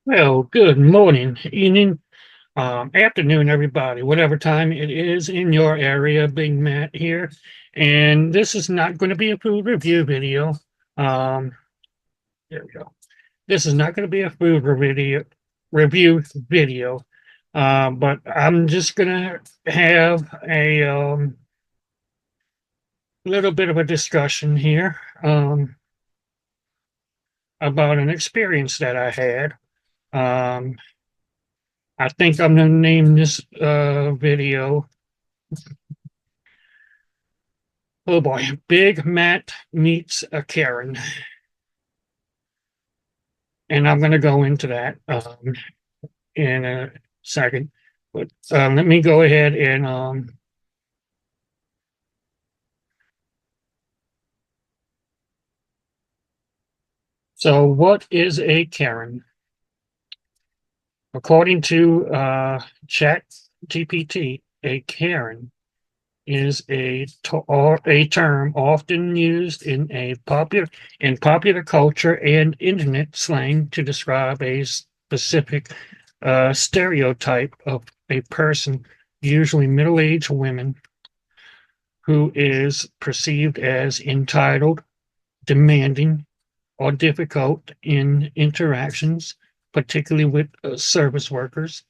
Well, good morning, evening, afternoon, everybody, whatever time it is in your area. Big Matt here, and this is not going to be a food review video. Um, there we go. This is not going to be a food review video, but I'm just going to have a little bit of a discussion here about an experience that I had. Um, I think I'm going to name this video. Oh boy, Big Matt meets a Karen, and I'm going to go into that in a second. But let me go ahead and so what is a Karen? According to Chat GPT, a Karen is a term often used in popular culture and internet slang to describe a specific stereotype of a person, usually middle-aged women, who is perceived as entitled, demanding, or difficult in interactions, particularly with service workers.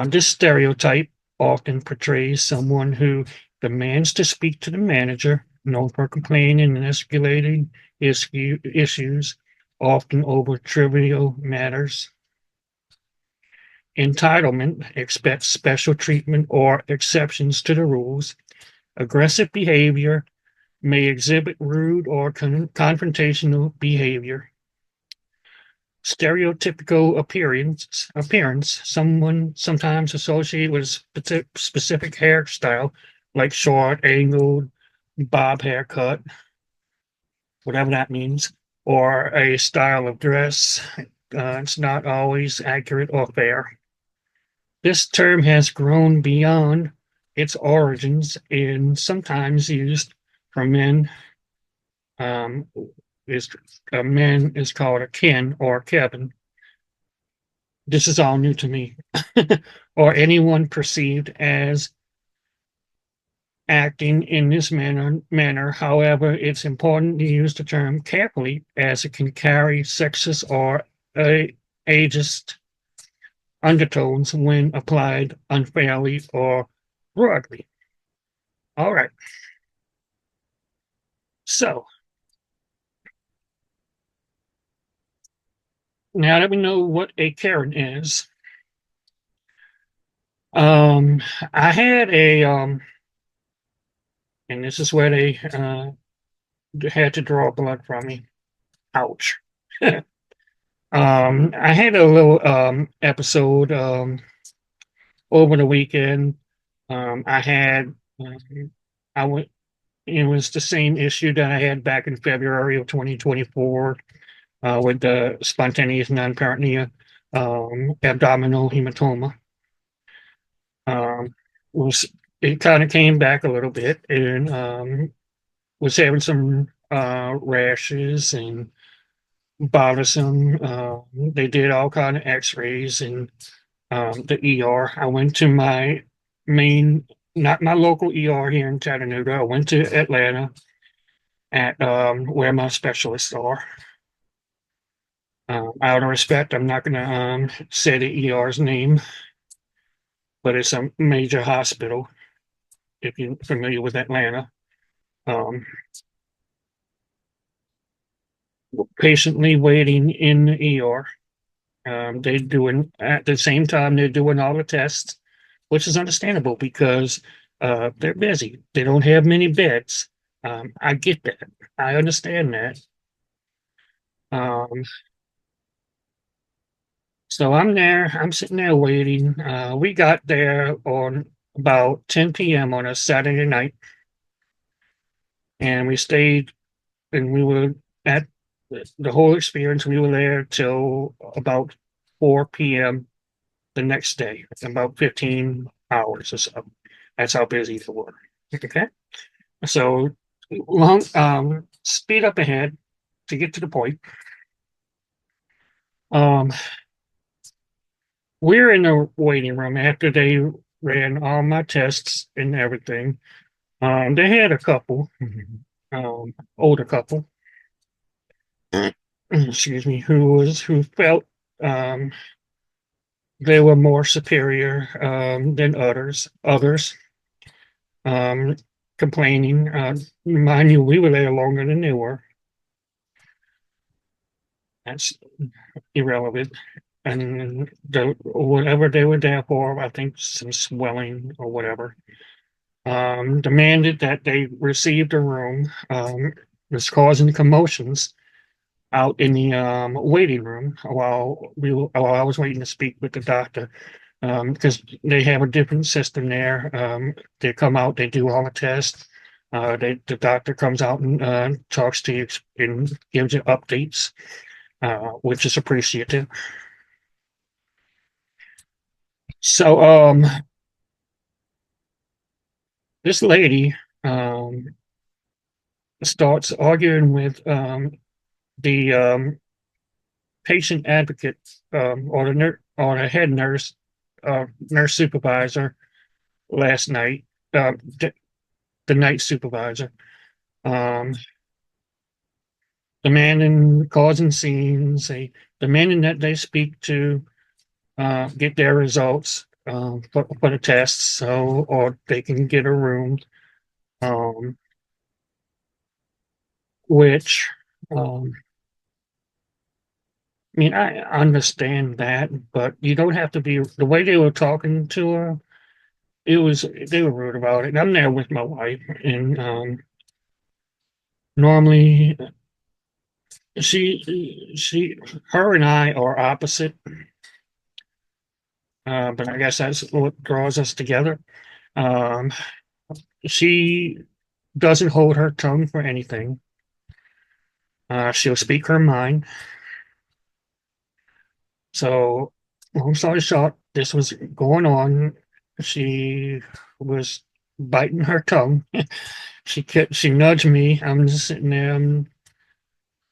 This stereotype often portrays someone who demands to speak to the manager, known for complaining and escalating issues, often over trivial matters. Entitlement expects special treatment or exceptions to the rules. Aggressive behavior may exhibit rude or confrontational behavior. Stereotypical appearance, someone sometimes associated with a specific hairstyle, like short, angled, bob haircut, whatever that means, or a style of dress. It's not always accurate or fair. This term has grown beyond its origins and sometimes used for men. Um, is a man is called a Ken or Kevin. This is all new to me. Or anyone perceived as acting in this manner. However, it's important to use the term carefully as it can carry sexist or ageist undertones when applied unfairly or broadly. All right. So now that we know what a Karen is, um, I had and this is where they had to draw blood from me. Ouch. I had a little episode over the weekend. I had I went. It was the same issue that I had back in February of 2024 with the spontaneous non-peritoneal abdominal hematoma. Um, was it kind of came back a little bit and was having some rashes and bothersome. They did all kind of X-rays and the ER. I went to my main, not my local ER here in Chattanooga. I went to Atlanta at where my specialists are. Out of respect, I'm not going to say the ER's name, but it's a major hospital if you're familiar with Atlanta. Um, Patiently waiting in the ER. They're doing at the same time they're doing all the tests, which is understandable because they're busy. They don't have many beds. I get that. I understand that. Um, so I'm there. I'm sitting there waiting. We got there on about 10 p.m. on a Saturday night, and we stayed, and we were at the whole experience. We were there till about 4 p.m. the next day, about 15 hours or so. That's how busy they were. Okay. So long speed up ahead to get to the point. Um we're in the waiting room after they ran all my tests and everything. They had a couple, older couple, excuse me, who felt um, they were more superior than others um, complaining. Mind you, we were there longer than they were. That's irrelevant. And whatever they were there for, I think some swelling or whatever, demanded that they received a room, was causing commotions out in the waiting room while I was waiting to speak with the doctor, because they have a different system there. They come out, they do all the tests. The doctor comes out and talks to you and gives you updates, which is appreciative. So this lady um, starts arguing with the patient advocate, or the head nurse, nurse supervisor last night, the, the night supervisor, um, demanding causing scenes, demanding that they speak to get their results for the tests, so or they can get a room, um, which um, I mean, I understand that, but you don't have to be the way they were talking to her. It was they were rude about it. I'm there with my wife, and normally she her and I are opposite, but I guess that's what draws us together. Um, she doesn't hold her tongue for anything. She'll speak her mind. So, long story short, this was going on. She was biting her tongue. She nudged me. I'm just sitting there. I'm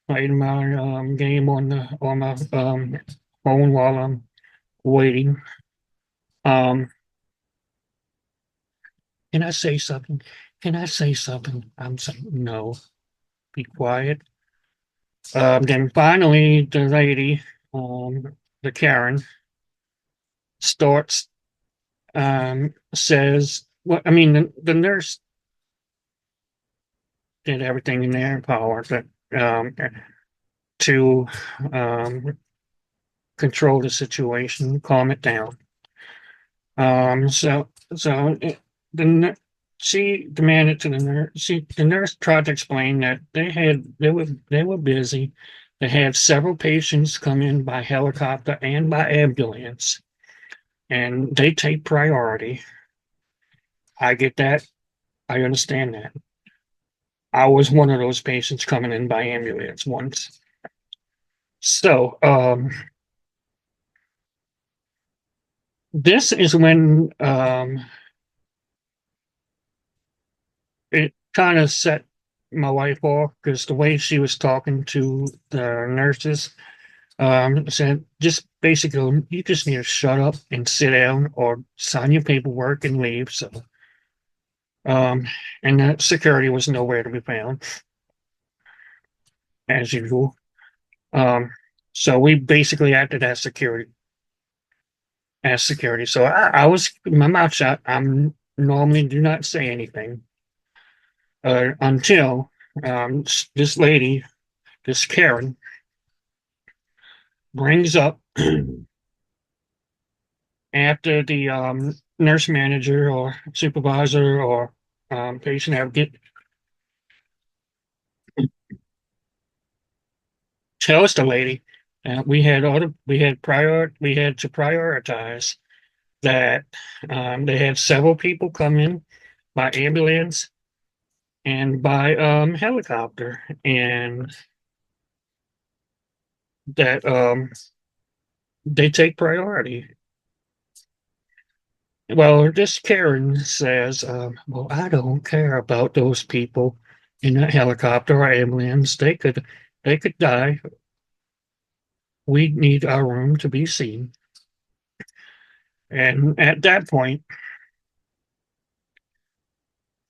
playing my game on my phone while I'm waiting. Um, can I say something? Can I say something? I'm saying no. Be quiet. Then finally, the lady, the Karen, starts says, "Well, I mean, the nurse did everything in their power um, to um, control the situation, calm it down." So the she demanded to the nurse. The nurse tried to explain that they were busy. They had several patients come in by helicopter and by ambulance, and they take priority. I get that. I understand that. I was one of those patients coming in by ambulance once. So this is when it kind of set my wife off because the way she was talking to the nurses said just basically you just need to shut up and sit down or sign your paperwork and leave. So um, and the security was nowhere to be found as usual. Um, so we basically acted as security. So I was my mouth shut. I'm normally do not say anything until this lady, this Karen, brings up after the nurse manager or supervisor or patient advocate tells the lady that we had to prioritize that they had several people come in by ambulance and by helicopter, and that they take priority. Well, this Karen says, "Well, I don't care about those people in a helicopter or ambulance. They could die. We need our room to be seen." And at that point,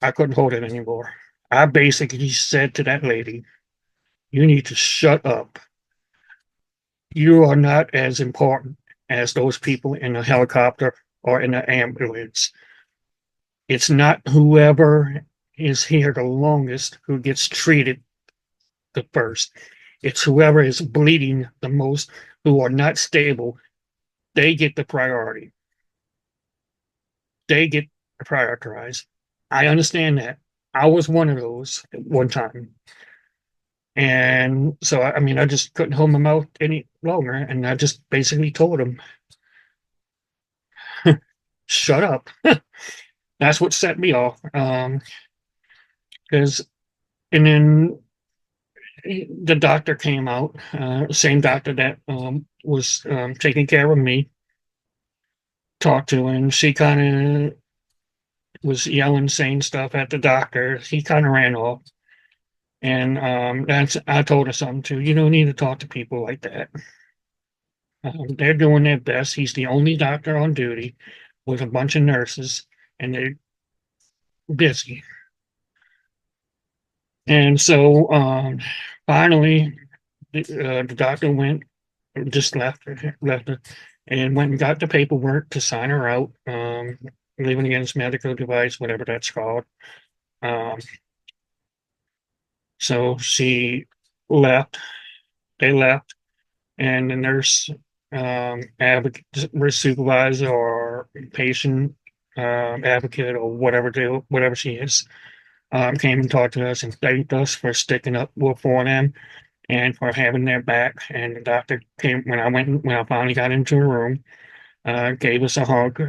I couldn't hold it anymore. I basically said to that lady, you need to shut up. You are not as important as those people in a helicopter or in an ambulance. It's not whoever is here the longest who gets treated the first. It's whoever is bleeding the most, who are not stable. They get the priority. They get prioritized. I understand that. I was one of those at one time. And so, I mean, I just couldn't hold my mouth any longer. And I just basically told him, shut up. That's what set me off. Because, and then the doctor came out, same doctor that was taking care of me, talked to him. She kind of was yelling, saying stuff at the doctor. He kind of ran off. And that's I told her something too. You don't need to talk to people like that. They're doing their best. He's the only doctor on duty with a bunch of nurses, and they're busy. And so finally, the doctor went, just left her, and went and got the paperwork to sign her out, leaving against medical device, whatever that's called. Um, so she left. They left, and the nurse, advocate, supervisor, or patient advocate, or whatever she is, came and talked to us and thanked us for sticking up for them and for having their back. And the doctor came when I finally got into the room, gave us a hug,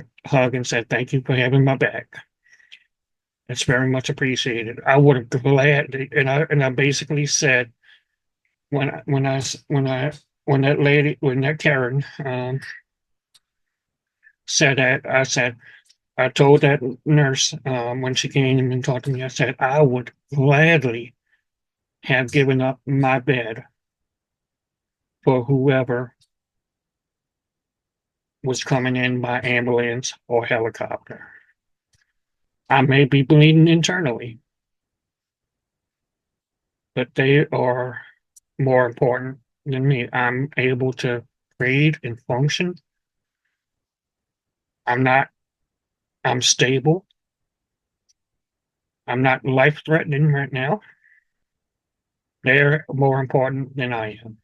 and said, "Thank you for having my back. It's very much appreciated." I would have gladly, and I basically said when that lady, when that Karen said that, I told that nurse when she came and talked to me, I said I would gladly have given up my bed for whoever was coming in by ambulance or helicopter. I may be bleeding internally, but they are more important than me. I'm able to breathe and function. I'm not, I'm stable. I'm not life threatening right now. They're more important than I am.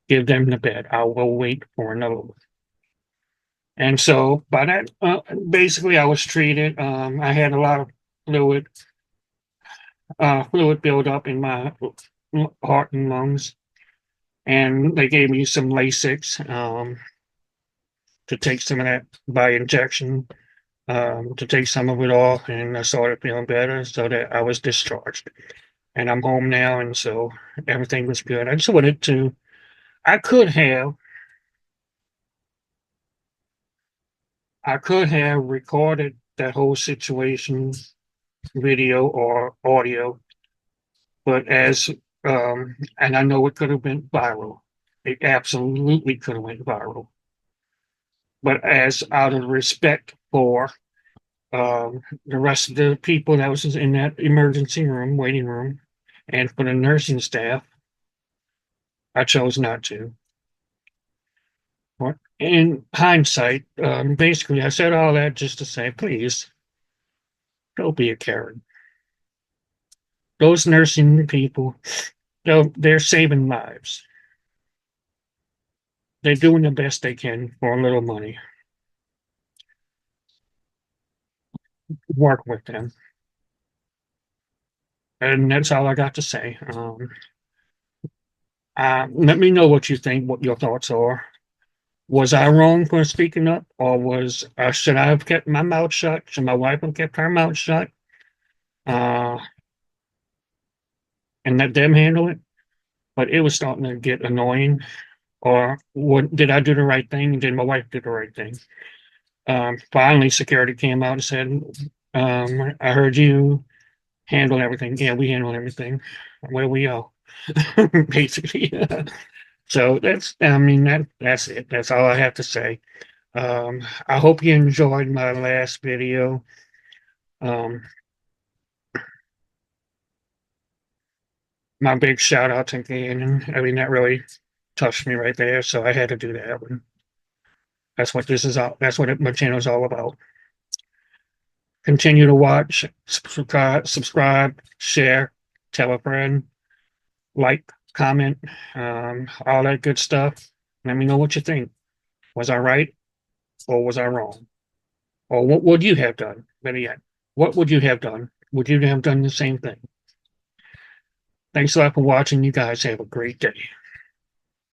Give them the bed. I will wait for another one. And so by that, basically, I was treated. I had a lot of fluid, fluid buildup in my heart and lungs, and they gave me some Lasix to take some of that by injection, to take some of it off, and I started feeling better, so that I was discharged, and I'm home now, and so everything was good. I just wanted to. I could have. I could have recorded that whole situation, video or audio, but and I know it could have been viral. It absolutely could have went viral. But as out of respect for the rest of the people that was in that emergency room, waiting room, and for the nursing staff, I chose not to. But in hindsight, basically, I said all that just to say, please don't be a Karen. Those nursing people, they're saving lives. They're doing the best they can for a little money. Work with them. And that's all I got to say. Let me know what you think, what your thoughts are. Was I wrong for speaking up, or should I have kept my mouth shut? Should my wife have kept her mouth shut, uh, and let them handle it? But it was starting to get annoying. Or what? Did I do the right thing? Did my wife do the right thing? Finally, security came out and said, "I heard you handle everything." Yeah, we handle everything. Where we all, basically. So that's, I mean, that's it. That's all I have to say. I hope you enjoyed my last video. Um, my big shout out to Gannon. I mean, that really touched me right there, so I had to do that one. That's what this is all. That's what my channel is all about. Continue to watch, subscribe, share, tell a friend, like, comment, all that good stuff. Let me know what you think. Was I right or was I wrong? Or what would you have done? Better yet, what would you have done? Would you have done the same thing? Thanks a lot for watching. You guys have a great day.